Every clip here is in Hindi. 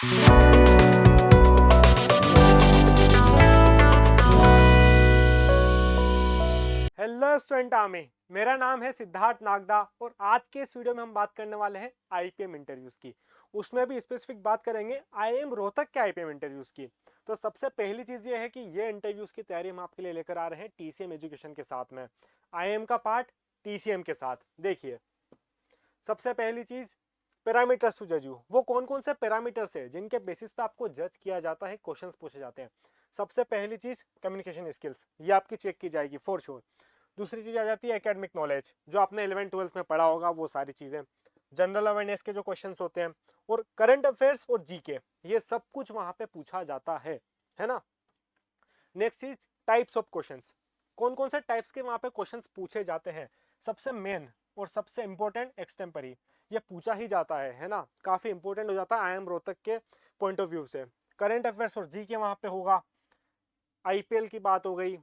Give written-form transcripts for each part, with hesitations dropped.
हेलो स्टूडेंट आर्मी, मेरा नाम है सिद्धार्थ नागदा और आज के इस वीडियो में हम बात करने वाले हैं आईपीएम इंटरव्यूज की। उसमें भी स्पेसिफिक बात करेंगे आईएम रोहतक के आईपीएम इंटरव्यूज की। तो सबसे पहली चीज ये है कि ये इंटरव्यूज की तैयारी हम आपके लिए लेकर आ रहे हैं टीसीएम एजुकेशन के साथ में, आईएम का पार्ट टीसीएम के साथ। देखिए, सबसे पहली चीज, पैरामीटर्स टू जज यू। वो कौन कौन से पैरामीटर्स है जिनके बेसिस पे आपको जज किया जाता है, क्वेश्चंस पूछे जाते हैं। सबसे पहली चीज कम्युनिकेशन स्किल्स, ये आपकी चेक की जाएगी फॉर श्योर। दूसरी चीज आ जाती है एकेडमिक नॉलेज, जो आपने 11th-12th में पढ़ा होगा, वो सारी चीजें। जनरल अवेयरनेस के जो क्वेश्चंस होते हैं और करंट अफेयर्स और जीके, ये सब कुछ वहां पे पूछा जाता है ना। नेक्स्ट चीज, टाइप्स ऑफ क्वेश्चंस। कौन कौन से टाइप्स के वहां पे क्वेश्चंस पूछे जाते हैं। सबसे मेन और सबसे इंपॉर्टेंट एक्सटेम्परी, ये पूछा ही जाता है ना। काफी इंपॉर्टेंट हो जाता है आईएम रोहतक के पॉइंट ऑफ व्यू से। करंट अफेयर्स और जीके वहां पे होगा। आईपीएल की बात हो गई,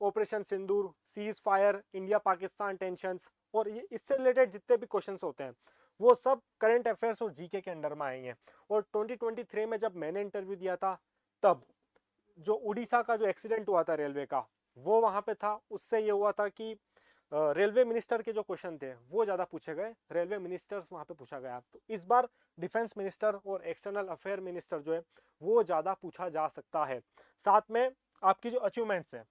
operation Sindoor, cease fire, India Pakistan tensions, और ये इससे रिलेटेड जितने भी क्वेश्चंस होते हैं वो सब करंट अफेयर्स और जीके के अंडर में आएंगे। और 2023 में जब मैंने इंटरव्यू दिया था, तब जो उड़ीसा का जो एक्सीडेंट हुआ था रेलवे का, वो वहां पे था। उससे ये हुआ था कि रेलवे मिनिस्टर के जो क्वेश्चन थे वो ज्यादा पूछे गए, रेलवे मिनिस्टर्स वहां पे पूछा गया। तो इस बार डिफेंस मिनिस्टर और एक्सटर्नल अफेयर मिनिस्टर जो है वो ज्यादा पूछा जा सकता है। साथ में आपकी जो अचीवमेंट्स है,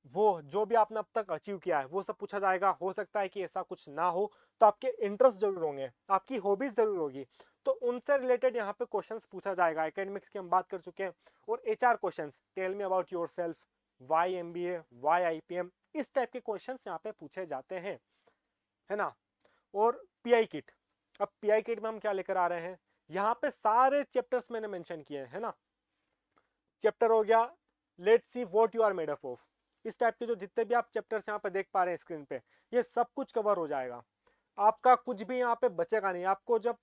वो जो भी आपने अब तक अचीव किया है वो सब पूछा जाएगा। हो सकता है कि ऐसा कुछ ना हो तो आपके इंटरेस्ट जरूर होंगे, आपकी हॉबीज जरूर होगी, तो उनसे रिलेटेड यहाँ पे क्वेश्चंस पूछा जाएगा। एकेडमिक्स की हम बात कर चुके हैं। और HR questions, tell me about yourself, why MBA, why IPM, इस टाइप के क्वेश्चंस यहाँ पे पूछे जाते हैं, है ना। और पीआई किट, अब पीआई किट में हम क्या लेकर आ रहे हैं, यहाँ पे सारे चैप्टर्स मैंने मेंशन किए हैं, है ना। चैप्टर हो गया let's see what you are made up of, इस टाइप के जो जितने भी आप चैप्टर्स यहाँ पे देख पा रहे हैं स्क्रीन पे, ये सब कुछ कवर हो जाएगा। आपका कुछ भी यहाँ पे बचेगा नहीं। आपको जब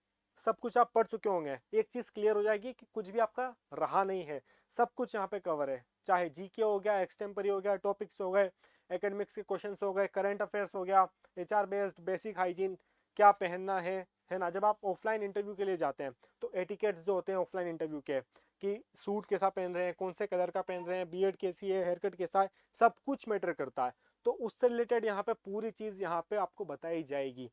सब कुछ आप पढ़ चुके होंगे, एक चीज क्लियर हो जाएगी कि कुछ भी आपका रहा नहीं है, सब कुछ यहाँ पे कवर है। चाहे जीके हो गया, एक्सटेम्परी हो गया, टॉपिक्स हो गए, एकेडमिक्स के क्वेश्चंस हो गए, करंट अफेयर्स हो गया, एचआर बेस्ड, बेसिक हाइजीन, क्या पहनना है ना। जब आप ऑफलाइन इंटरव्यू के लिए जाते हैं तो एटिकेट्स जो होते हैं ऑफलाइन इंटरव्यू के, कि सूट कैसा पहन रहे हैं, कौन से कलर का पहन रहे हैं, बीएड कैसी है, हेयर कट कैसा है, सब कुछ मैटर करता है। तो उससे रिलेटेड यहाँ पे पूरी चीज यहाँ पे आपको बताई जाएगी।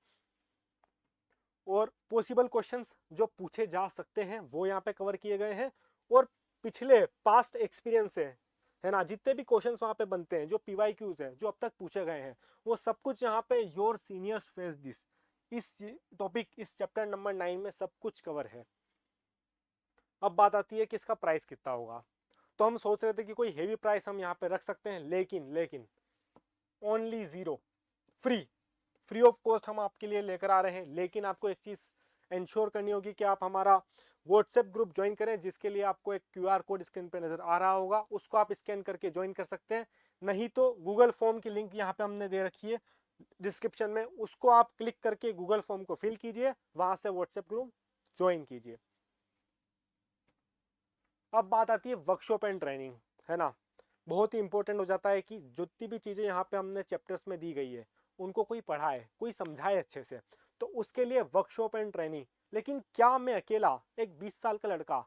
और पॉसिबल क्वेश्चंस जो पूछे जा सकते हैं वो यहाँ पे कवर किए गए हैं। और पिछले पास्ट एक्सपीरियंस है ना, जितने भी क्वेश्चंस वहाँ पे बनते हैं, जो पीवाईक्यूज है जो अब तक पूछे गए हैं, वो सब कुछ यहाँ पे योर सीनियर्स फेस दिस, इस टॉपिक, इस चैप्टर नंबर 9 में सब कुछ कवर है। अब बात आती है कि इसका प्राइस कितना होगा। तो हम सोच रहे थे कि कोई हेवी प्राइस हम यहाँ पे रख सकते हैं, लेकिन only zero, free of cost हम आपके लिए लेकर आ रहे हैं। लेकिन आपको एक चीज इंश्योर करनी होगी कि आप हमारा व्हाट्सएप ग्रुप ज्वाइन करें, जिसके लिए आपको एक क्यूआर कोड स्क्रीन पे नजर आ रहा होगा, उसको आप स्कैन करके ज्वाइन कर सकते हैं। नहीं तो गूगल फॉर्म की लिंक यहाँ पे हमने दे रखी है डिस्क्रिप्शन में, उसको आप क्लिक करके गूगल फॉर्म को फिल कीजिए, वहां से व्हाट्सएप ग्रुप ज्वाइन कीजिए। अब बात आती है वर्कशॉप एंड ट्रेनिंग, है ना। बहुत ही इंपॉर्टेंट हो जाता है कि जितनी भी चीजें यहाँ पे हमने चैप्टर्स में दी गई है उनको कोई पढ़ाए, कोई समझाए अच्छे से। तो उसके लिए वर्कशॉप एंड ट्रेनिंग। लेकिन क्या मैं अकेला, एक 20 साल का लड़का,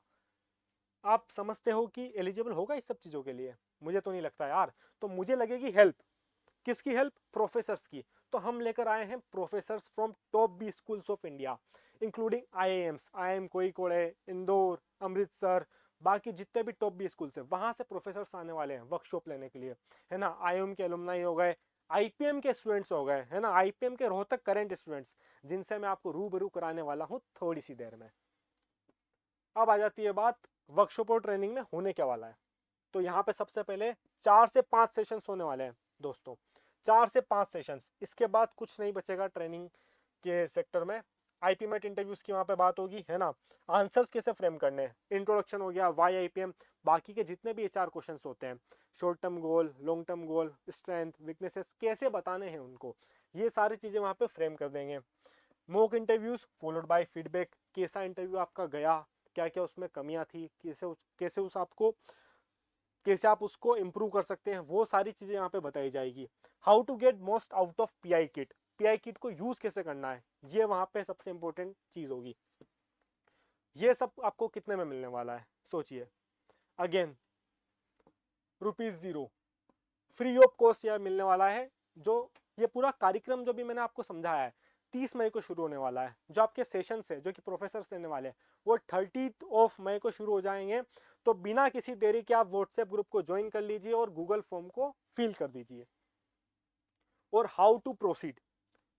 आप समझते हो कि एलिजिबल होगा इस सब चीजों के लिए? मुझे तो नहीं लगता यार। तो मुझे लगेगी हेल्प। किसकी हेल्प? प्रोफेसर्स की। तो हम लेकर आए हैं professors from top B schools of India, including IIMs, IIM Kozhikode, Indore, Amritsar, बाकी जितने भी टॉप बी स्कूल्स हैं वहां से प्रोफेसर्स आने वाले हैं वर्कशॉप लेने के लिए, है ना। आईआईएम के एलुमनाई हो गए, आईपीएम के स्टूडेंट्स हो गए, है ना, आईपीएम के रोहतक करंट स्टूडेंट्स, जिनसे मैं आपको रूबरू कराने वाला हूँ थोड़ी सी देर में। अब आ जाती है बात वर्कशॉप और ट्रेनिंग में होने क्या वाला है। तो यहाँ पे सबसे पहले 4 से 5 सेशंस होने वाले हैं दोस्तों, 4 से 5 सेशंस। इसके बाद कुछ नहीं बचेगा ट्रेनिंग के सेक्टर में। आईपीमेट इंटरव्यूज की वहाँ पे बात होगी, है ना। आंसर्स कैसे फ्रेम करने हैं, इंट्रोडक्शन हो गया, वाई आईपीएम, बाकी के जितने भी एचआर क्वेश्चंस होते हैं, short term goal, long term goal, strength, weaknesses कैसे बताने हैं उनको, ये सारी चीजें वहाँ पे फ्रेम कर देंगे। Mock interviews followed by feedback, कैसा इंटरव्यू आपका गया, क्या क्या उसमें कमियां थी, कैसे उस आपको, कैसे आप उसको इम्प्रूव कर सकते हैं, वो सारी चीजें यहाँ पे बताई जाएगी। How to get most out of PI kit, पीआई किट को यूज कैसे करना है, ये वहां पे सबसे इंपॉर्टेंट चीज होगी। ये सब आपको कितने में मिलने वाला है सोचिए। अगेन ₹0 फ्री ऑफ कॉस्ट यह मिलने वाला है। जो ये पूरा कार्यक्रम जो भी मैंने आपको समझाया है 30 मई को शुरू होने वाला है। जो आपके सेशन है जो कि प्रोफेसर देने वाले हैं वो 30 मई को शुरू हो जाएंगे। तो बिना किसी देरी के आप व्हाट्सएप ग्रुप को ज्वाइन कर लीजिए और गूगल फॉर्म को फिल कर दीजिए। और हाउ टू प्रोसीड,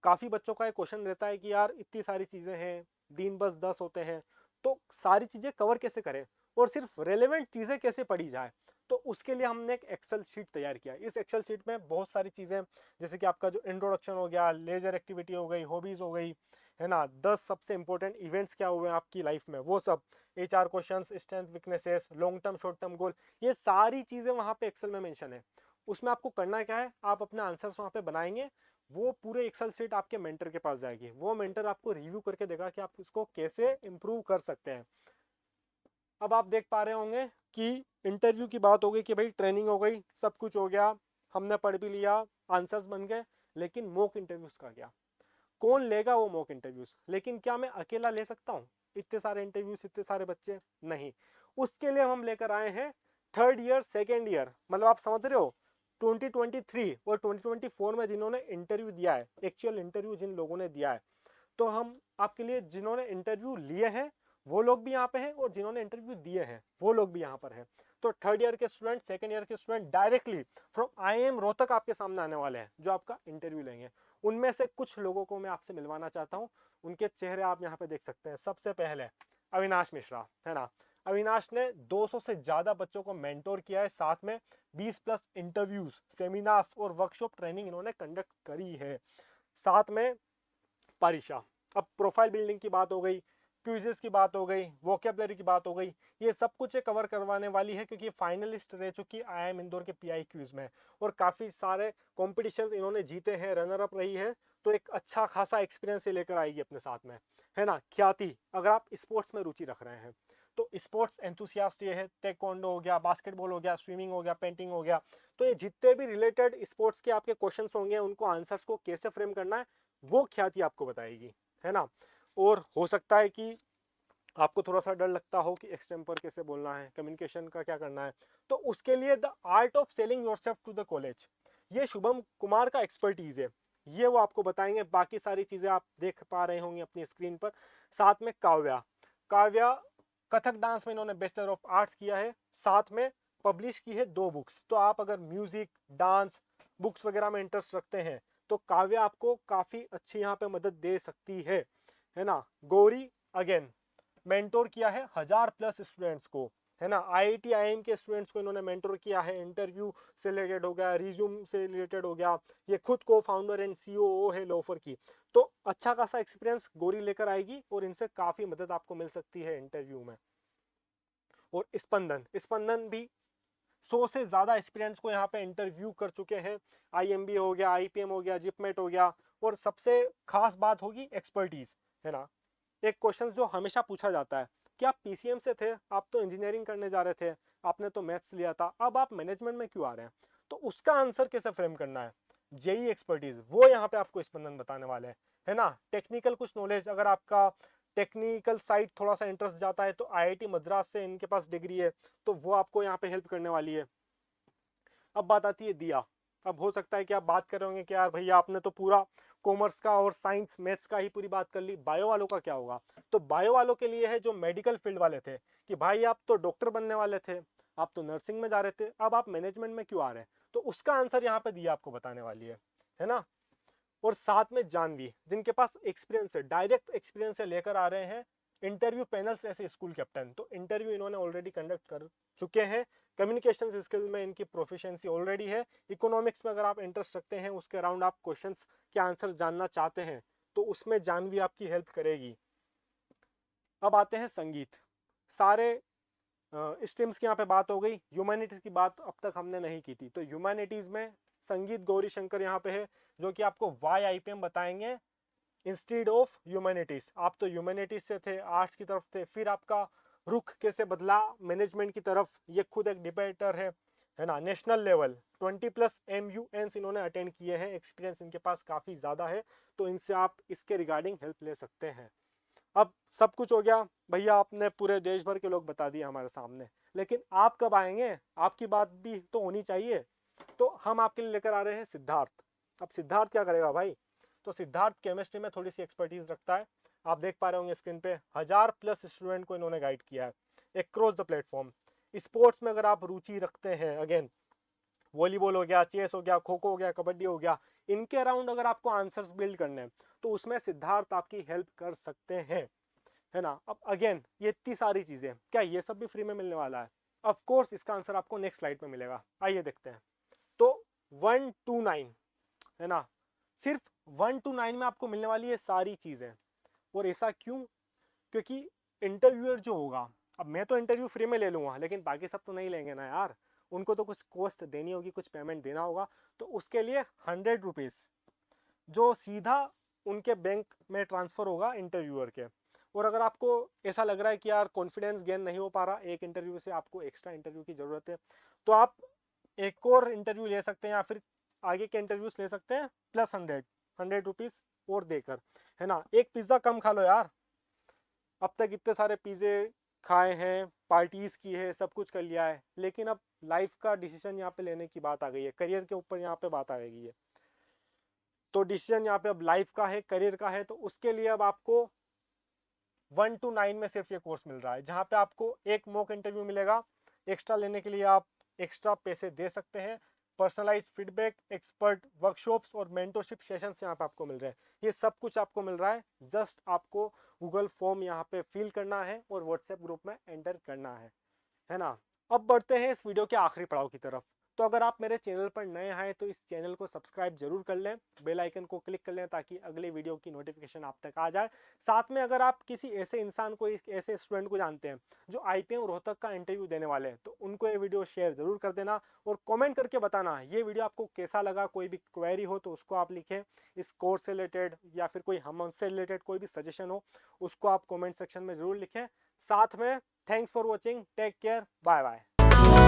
काफी बच्चों का एक क्वेश्चन रहता है कि यार इतनी सारी चीजें हैं, दिन बस 10 होते हैं, तो सारी चीजें कवर कैसे करें और सिर्फ रेलेवेंट चीजें कैसे पढ़ी जाए। तो उसके लिए हमने एक एक्सेल शीट तैयार किया। इस एक्सेल शीट में बहुत सारी चीजें, जैसे कि आपका जो इंट्रोडक्शन हो गया, लेजर एक्टिविटी हो गई, हॉबीज हो गई, है ना, 10 सबसे इंपॉर्टेंट इवेंट्स क्या हुए हैं आपकी लाइफ में वो सब, HR questions, strength weaknesses, long term short term goal, ये सारी चीजें वहां पे एक्सेल में मेंशन है। उसमें आपको करना क्या है, आप अपने आंसर्स वहां पे बनाएंगे, वो पूरे एक्सेल शीट आपके मेंटर के पास जाएगी, वो मेंटर आपको रिव्यू करके देगा कि आप इसको कैसे इंप्रूव कर सकते हैं। अब आप देख पा रहे होंगे कि इंटरव्यू की बात हो गई कि भाई ट्रेनिंग हो गई, सब कुछ हो गया, हमने पढ़ भी लिया, आंसर्स बन गए, लेकिन मॉक इंटरव्यूज का क्या, कौन लेगा वो मॉक इंटरव्यूज। लेकिन क्या मैं अकेला ले सकता हूँ इतने सारे इंटरव्यूज, इतने सारे बच्चे? नहीं, उसके लिए हम लेकर आए हैं 3rd ईयर 2nd ईयर, मतलब आप समझ रहे हो 2023 और 2024 में जिन्होंने इंटरव्यू दिया है, एक्चुअल इंटरव्यू जिन लोगों ने दिया है, तो हम आपके लिए जिन्होंने इंटरव्यू लिए हैं वो लोग भी यहाँ पे हैं और जिन्होंने इंटरव्यू दिए हैं वो लोग भी यहाँ पर हैं। तो 3rd ईयर के स्टूडेंट, 2nd ईयर के student directly from IIM Rohtak आपके सामने आने वाले हैं जो आपका इंटरव्यू लेंगे। उनमें से कुछ लोगों को मैं आपसे मिलवाना चाहता हूँ, उनके चेहरे आप यहाँ पे देख सकते हैं। सबसे पहले अविनाश मिश्रा, है ना, अविनाश ने 200 से ज्यादा बच्चों को मेंटोर किया है, साथ में 20+ इंटरव्यूज, सेमिनार्स और वर्कशॉप ट्रेनिंग इन्होंने कंडक्ट करी है। साथ में पारिशा, अब प्रोफाइल बिल्डिंग की बात हो गई, क्विजेस की बात हो गई, वोकेबलरी की बात हो गई, ये सब कुछ कवर करवाने वाली है क्योंकि फाइनलिस्ट रह चुकी IIM इंदौर के PI क्विज में और काफी सारे कॉम्पिटिशन इन्होंने जीते हैं, रनर अप रही है, तो एक अच्छा खासा एक्सपीरियंस ये लेकर आएगी अपने साथ में, है ना। ख्याति, अगर आप स्पोर्ट्स में रुचि रख रहे हैं तो स्पोर्ट्स एंथुसियास्ट ये है, टेक्वांडो हो गया, बास्केटबॉल हो गया, स्विमिंग हो गया, पेंटिंग हो गया, तो ये जितने भी रिलेटेड स्पोर्ट्स के आपके क्वेश्चंस होंगे उनको आंसर्स को कैसे फ्रेम करना है वो ख्याति आपको बताएगी, है ना। और हो सकता है कि आपको थोड़ा सा डर लगता हो कि एक्सटेम्पर कैसे बोलना है, कम्युनिकेशन का क्या करना है, तो उसके लिए the art of selling yourself to the college, ये शुभम कुमार का एक्सपर्टीज है, ये वो आपको बताएंगे। बाकी सारी चीजें आप देख पा रहे होंगे अपनी स्क्रीन पर। साथ में काव्या, काव्या कथक डांस में इन्होंने बैचलर ऑफ आर्ट्स किया है, साथ में पब्लिश की है 2 बुक्स। तो आप अगर म्यूजिक, डांस, बुक्स वगैरह में इंटरेस्ट रखते हैं तो काव्या आपको काफी अच्छी यहाँ पे मदद दे सकती है ना। गौरी अगेन मेंटोर किया है 1000+ स्टूडेंट्स को, है ना। IIT IIM के स्टूडेंट्स को इन्होंने मेंटोर किया है, इंटरव्यू से रिलेटेड हो गया, रिज्यूम से रिलेटेड हो गया, ये खुद को फाउंडर एंड COO है लोफर की। तो अच्छा खासा एक्सपीरियंस गौरी लेकर आएगी और इनसे काफी मदद आपको मिल सकती है इंटरव्यू में। और स्पंदन, स्पंदन भी 100 से ज्यादा एस्पिरेंट्स को यहाँ पे इंटरव्यू कर चुके हैं। IMB हो गया, IPM हो गया, जिपमेट हो गया। और सबसे खास बात होगी एक्सपर्टीज, है ना। एक क्वेश्चन जो हमेशा पूछा जाता है कि आप PCM से थे, आप तो इंजीनियरिंग करने जा रहे थे, आपने तो मैथ्स लिया था, अब आप मैनेजमेंट में क्यों आ रहे हैं, तो उसका आंसर कैसे फ्रेम करना है, जेई एक्सपर्टीज वो यहाँ पे आपको स्पंदन बताने वाले हैं, है ना। टेक्निकल कुछ नॉलेज, अगर आपका टेक्निकल साइड थोड़ा सा इंटरेस्ट जाता है तो IIT मद्रास से इनके पास डिग्री है, तो वो आपको यहाँ पे हेल्प करने वाली है। अब बात आती है दिया। अब हो सकता है कि आप बात कर रहे होंगे कि यार भैया आपने तो पूरा कॉमर्स का और साइंस मैथ्स का ही पूरी बात कर ली, बायो वालों का क्या होगा। तो बायो वालों के लिए है जो मेडिकल फील्ड वाले थे कि भाई आप तो डॉक्टर बनने वाले थे, आप तो नर्सिंग में जा रहे थे, अब आप मैनेजमेंट में क्यों आ रहे हैं, तो उसका आंसर यहाँ पे दिया आपको बताने वाली है ना। और साथ में जानवी, जिनके पास एक्सपीरियंस है, डायरेक्ट एक्सपीरियंस से लेकर आ रहे हैं इंटरव्यू पैनल्स ऐसे स्कूल कैप्टन, तो इंटरव्यू इन्होंने ऑलरेडी कंडक्ट कर चुके हैं। कम्युनिकेशन स्किल में इनकी प्रोफिशिएंसी ऑलरेडी है। इकोनॉमिक्स में अगर आप इंटरेस्ट रखते हैं, उसके अराउंड आप क्वेश्चंस के आंसर जानना चाहते हैं, तो उसमें जानवी आपकी हेल्प करेगी। अब आते हैं संगीत। सारे स्ट्रीम्स की यहाँ पे बात हो गई, ह्यूमैनिटीज की बात अब तक हमने नहीं की थी, तो ह्यूमैनिटीज में संगीत गौरी शंकर यहाँ पे है जो कि आपको वाई IPM बताएंगे इंस्टीड ऑफ ह्यूमैनिटीज। आप तो ह्यूमैनिटीज से थे, आर्ट्स की तरफ थे, फिर आपका रुख कैसे बदला मैनेजमेंट की तरफ, ये खुद एक डिबेटर है ना। नेशनल लेवल 20+ MUNs इन्होंने अटेंड किए हैं, एक्सपीरियंस इनके पास काफी ज्यादा है, तो इनसे आप इसके रिगार्डिंग हेल्प ले सकते हैं। अब सब कुछ हो गया भैया, आपने पूरे देश भर के लोग बता दिए हमारे सामने, लेकिन आप कब आएंगे? आपकी बात भी तो होनी चाहिए। तो हम आपके लिए लेकर आ रहे हैं सिद्धार्थ। अब सिद्धार्थ क्या करेगा भाई? तो सिद्धार्थ केमिस्ट्री में थोड़ी सी एक्सपर्टीज रखता है। आप देख पा रहे होंगे स्क्रीन पे 1000+ स्टूडेंट को इन्होंने गाइड किया है अक्रॉस द प्लेटफॉर्म। स्पोर्ट्स में अगर आप रुचि रखते हैं, अगेन वॉलीबॉल हो गया, चेस हो गया, खो खो हो गया, कबड्डी हो गया, इनके अराउंड अगर आपको आंसर्स बिल्ड करने हैं तो उसमें सिद्धार्थ आपकी हेल्प कर सकते हैं, है ना। अब अगेन ये इतनी सारी चीजें, क्या ये सब भी फ्री में मिलने वाला है? ऑफ कोर्स इसका आंसर आपको नेक्स्ट स्लाइड में मिलेगा, आइए देखते हैं। तो 1 to 9, है ना, सिर्फ 1 to 9 में आपको मिलने वाली ये सारी चीजें। और ऐसा क्यों? क्योंकि इंटरव्यूअर जो होगा, अब मैं तो इंटरव्यू फ्री में ले लूंगा, लेकिन बाकी सब तो नहीं लेंगे ना यार, उनको तो कुछ कॉस्ट देनी होगी, कुछ पेमेंट देना होगा। तो उसके लिए 100 रुपीज़ जो सीधा उनके बैंक में ट्रांसफ़र होगा इंटरव्यूअर के। और अगर आपको ऐसा लग रहा है कि यार कॉन्फिडेंस गेन नहीं हो पा रहा एक इंटरव्यू से, आपको एक्स्ट्रा इंटरव्यू की ज़रूरत है, तो आप एक और इंटरव्यू ले सकते हैं या फिर आगे के इंटरव्यूज ले सकते हैं प्लस 100 रुपीज़ और देकर, है ना। एक पिज़्ज़ा कम खा लो यार, अब तक इतने सारे पिज़्ज़े खाए हैं, पार्टीज की है, सब कुछ कर लिया है, लेकिन अब लाइफ का डिसीजन यहाँ पे लेने की बात आ गई है, करियर के ऊपर यहाँ पे बात आ गई है। तो डिसीजन यहाँ पे अब लाइफ का है, करियर का है, तो उसके लिए अब आपको 1 to 9 में सिर्फ ये कोर्स मिल रहा है, जहाँ पे आपको एक मॉक इंटरव्यू मिलेगा। एक्स्ट्रा लेने के लिए आप एक्स्ट्रा पैसे दे सकते हैं। पर्सनलाइज फीडबैक, एक्सपर्ट वर्कशॉप्स और मेंटरशिप सेशंस यहाँ पे आपको मिल रहे हैं। ये सब कुछ आपको मिल रहा है, जस्ट आपको गूगल फॉर्म यहाँ पे फिल करना है और व्हाट्सएप ग्रुप में एंटर करना है ना। अब बढ़ते हैं इस वीडियो के आखिरी पड़ाव की तरफ। तो अगर आप मेरे चैनल पर नए आए तो इस चैनल को सब्सक्राइब जरूर कर लें, बेल आइकन को क्लिक कर लें ताकि अगले वीडियो की नोटिफिकेशन आप तक आ जाए। साथ में अगर आप किसी ऐसे इंसान को, ऐसे स्टूडेंट को जानते हैं जो आईपीएम रोहतक का इंटरव्यू देने वाले हैं, तो उनको ये वीडियो शेयर जरूर कर देना और कॉमेंट करके बताना ये वीडियो आपको कैसा लगा। कोई भी क्वेरी हो तो उसको आप लिखें, इस कोर्स से रिलेटेड या फिर कोई हमसे रिलेटेड कोई भी सजेशन हो उसको आप कॉमेंट सेक्शन में जरूर लिखें। साथ में thanks for watching, take care, bye bye.